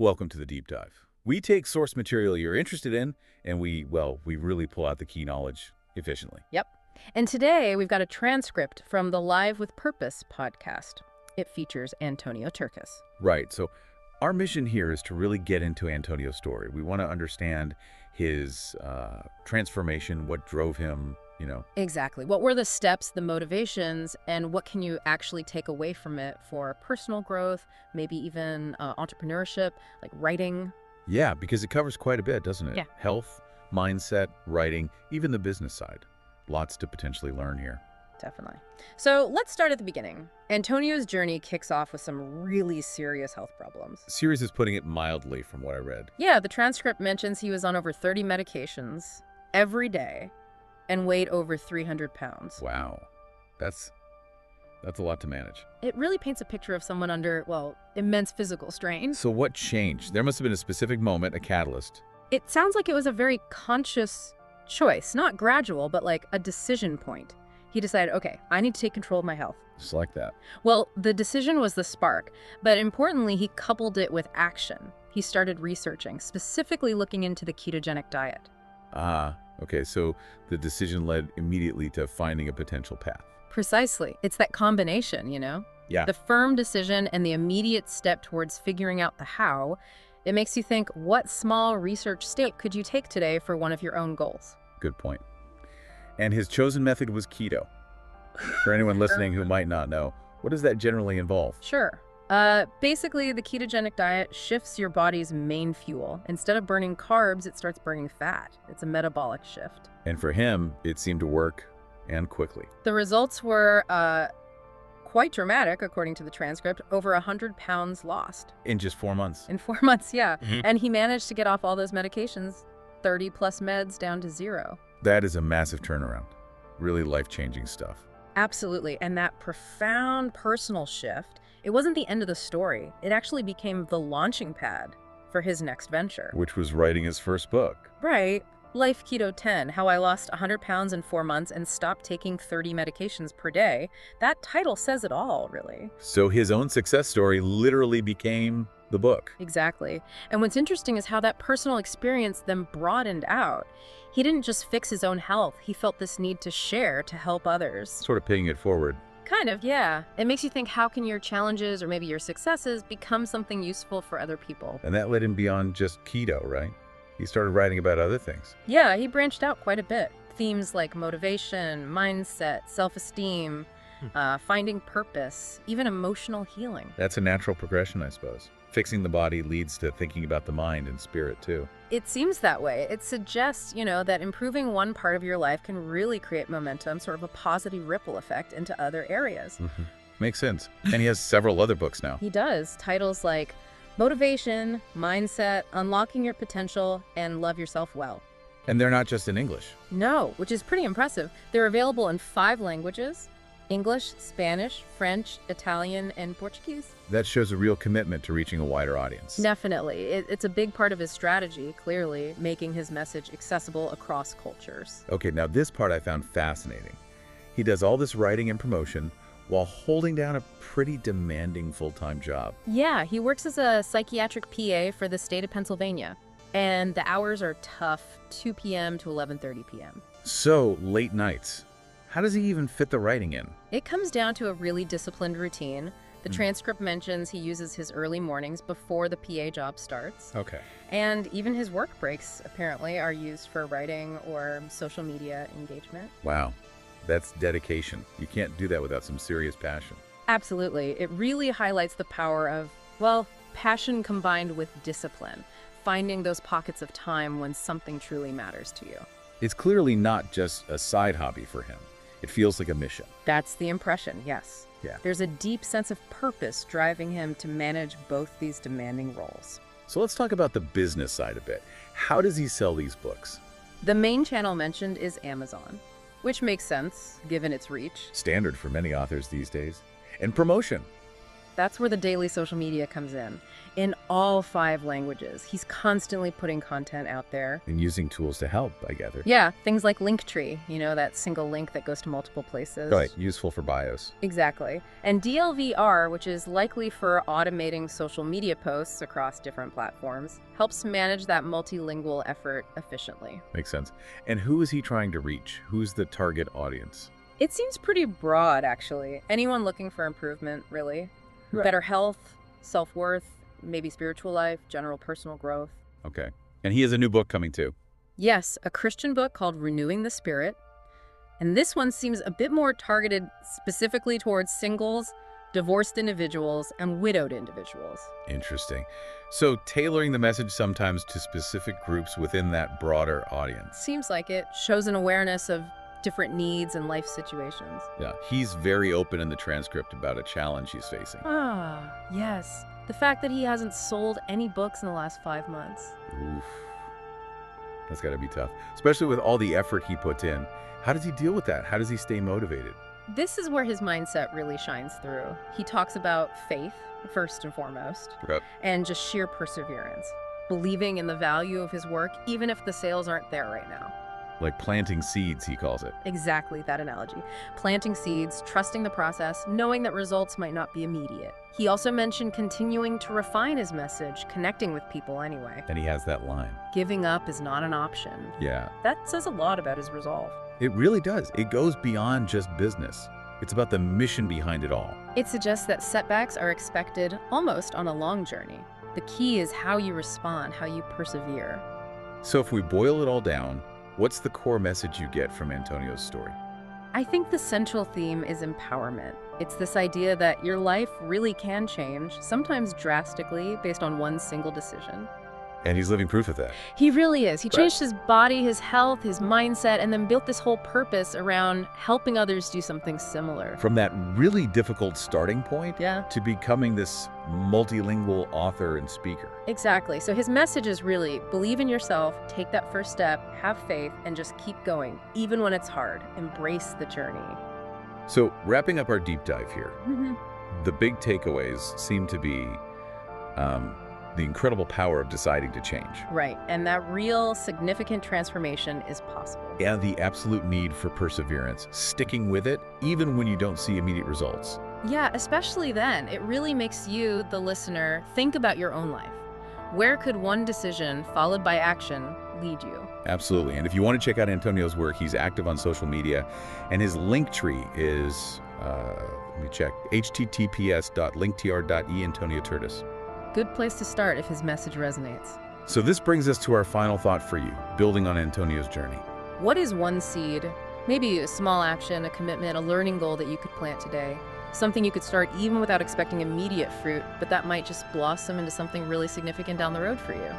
Welcome to the Deep Dive. We take source material you're interested in, and we really pull out the key knowledge efficiently. Yep. And today we've got a transcript from the Live with Purpose podcast. It features Antonio Tertus. Right, so our mission here is to really get into Antonio's story. We want to understand his transformation, what drove him, Exactly. What were the steps, the motivations, and what can you actually take away from it for personal growth, maybe even entrepreneurship, like writing? Yeah, because it covers quite a bit, doesn't it? Yeah. Health, mindset, writing, even the business side. Lots to potentially learn here. Definitely. So let's start at the beginning. Antonio's journey kicks off with some really serious health problems. Serious is putting it mildly from what I read. Yeah, the transcript mentions he was on over 30 medications every day and weighed over 300 pounds. Wow. That's a lot to manage. It really paints a picture of someone under, immense physical strain. So what changed? There must have been a specific moment, a catalyst. It sounds like it was a very conscious choice, not gradual, but like a decision point. He decided, okay, I need to take control of my health. Just like that. Well, the decision was the spark, but importantly, he coupled it with action. He started researching, specifically looking into the ketogenic diet. Okay, so the decision led immediately to finding a potential path. Precisely. It's that combination, Yeah. The firm decision and the immediate step towards figuring out the how. It makes you think, what small research step could you take today for one of your own goals? Good point. And his chosen method was keto. For anyone listening who might not know, what does that generally involve? Sure. Basically, the ketogenic diet shifts your body's main fuel. Instead of burning carbs, it starts burning fat. It's a metabolic shift. And for him, it seemed to work, and quickly. The results were quite dramatic, according to the transcript. Over 100 pounds lost. In just 4 months. In 4 months, yeah. Mm-hmm. And he managed to get off all those medications, 30 plus meds down to 0. That is a massive turnaround. Really life-changing stuff. Absolutely. And that profound personal shift, it wasn't the end of the story. It actually became the launching pad for his next venture. Which was writing his first book. Right. Life Keto 10, How I Lost 100 Pounds in 4 months and Stopped Taking 30 Medications per Day. That title says it all, really. So his own success story literally became the book. Exactly. And what's interesting is how that personal experience then broadened out. He didn't just fix his own health. He felt this need to share to help others. Sort of paying it forward. Kind of, yeah. It makes you think, how can your challenges or maybe your successes become something useful for other people? And that led him beyond just keto, right? He started writing about other things. Yeah, he branched out quite a bit. Themes like motivation, mindset, self-esteem, finding purpose, even emotional healing. That's a natural progression, I suppose. Fixing the body leads to thinking about the mind and spirit, too. It seems that way. It suggests, that improving one part of your life can really create momentum, sort of a positive ripple effect into other areas. Mm-hmm. Makes sense. And he has several other books now. He does. Titles like Motivation, Mindset, Unlocking Your Potential, and Love Yourself Well. And they're not just in English. No, which is pretty impressive. They're available in 5 languages: English, Spanish, French, Italian, and Portuguese. That shows a real commitment to reaching a wider audience. Definitely. It's a big part of his strategy, clearly, making his message accessible across cultures. Okay, now this part I found fascinating. He does all this writing and promotion while holding down a pretty demanding full-time job. Yeah, he works as a psychiatric PA for the state of Pennsylvania. And the hours are tough, 2 p.m. to 11:30 p.m. So, late nights. How does he even fit the writing in? It comes down to a really disciplined routine. The transcript mentions he uses his early mornings before the PA job starts. Okay. And even his work breaks, apparently, are used for writing or social media engagement. Wow. That's dedication. You can't do that without some serious passion. Absolutely. It really highlights the power of, passion combined with discipline, finding those pockets of time when something truly matters to you. It's clearly not just a side hobby for him. It feels like a mission. That's the impression, yes. Yeah. There's a deep sense of purpose driving him to manage both these demanding roles. So let's talk about the business side a bit. How does he sell these books? The main channel mentioned is Amazon, which makes sense given its reach. Standard for many authors these days. And promotion. That's where the daily social media comes in all 5 languages. He's constantly putting content out there. And using tools to help, I gather. Yeah, things like Linktree, that single link that goes to multiple places. Right, useful for bios. Exactly. And DLVR, which is likely for automating social media posts across different platforms, helps manage that multilingual effort efficiently. Makes sense. And who is he trying to reach? Who's the target audience? It seems pretty broad, actually. Anyone looking for improvement, really. Right. Better health, self-worth, maybe spiritual life, general personal growth. Okay. And he has a new book coming too. Yes, a Christian book called Renewing the Spirit. And this one seems a bit more targeted specifically towards singles, divorced individuals, and widowed individuals. Interesting. So tailoring the message sometimes to specific groups within that broader audience. Seems like it shows an awareness of different needs and life situations. Yeah, he's very open in the transcript about a challenge he's facing. Ah, yes. The fact that he hasn't sold any books in the last 5 months. Oof. That's got to be tough, especially with all the effort he puts in. How does he deal with that? How does he stay motivated? This is where his mindset really shines through. He talks about faith, first and foremost, Yep. and just sheer perseverance, believing in the value of his work, even if the sales aren't there right now. Like planting seeds, he calls it. Exactly that analogy. Planting seeds, trusting the process, knowing that results might not be immediate. He also mentioned continuing to refine his message, connecting with people anyway. And he has that line. Giving up is not an option. Yeah, That says a lot about his resolve. it really does. It goes beyond just business. It's about the mission behind it all. It suggests that setbacks are expected almost on a long journey. The key is how you respond, how you persevere. So if we boil it all down, what's the core message you get from Antonio's story? I think the central theme is empowerment. It's this idea that your life really can change, sometimes drastically, based on one single decision. And he's living proof of that. He really is. He Right. changed his body, his health, his mindset, and then built this whole purpose around helping others do something similar. From that really difficult starting point Yeah, to becoming this multilingual author and speaker. exactly. So his message is really believe in yourself, take that first step, have faith, and just keep going, even when it's hard. Embrace the journey. So wrapping up our deep dive here, Mhm. the big takeaways seem to be the incredible power of deciding to change Right, and that real significant transformation is possible. and the absolute need for perseverance, sticking with it even when you don't see immediate results. Yeah, especially then. It really makes you, the listener, think about your own life. Where could one decision, followed by action, lead you? Absolutely. And if you want to check out Antonio's work, he's active on social media, and his Linktree is, let me check, https://linktr.e Antonio Tertus. Good place to start if his message resonates. So this brings us to our final thought for you, building on Antonio's journey. What is one seed, maybe a small action, a commitment, a learning goal that you could plant today? Something you could start even without expecting immediate fruit, but that might just blossom into something really significant down the road for you.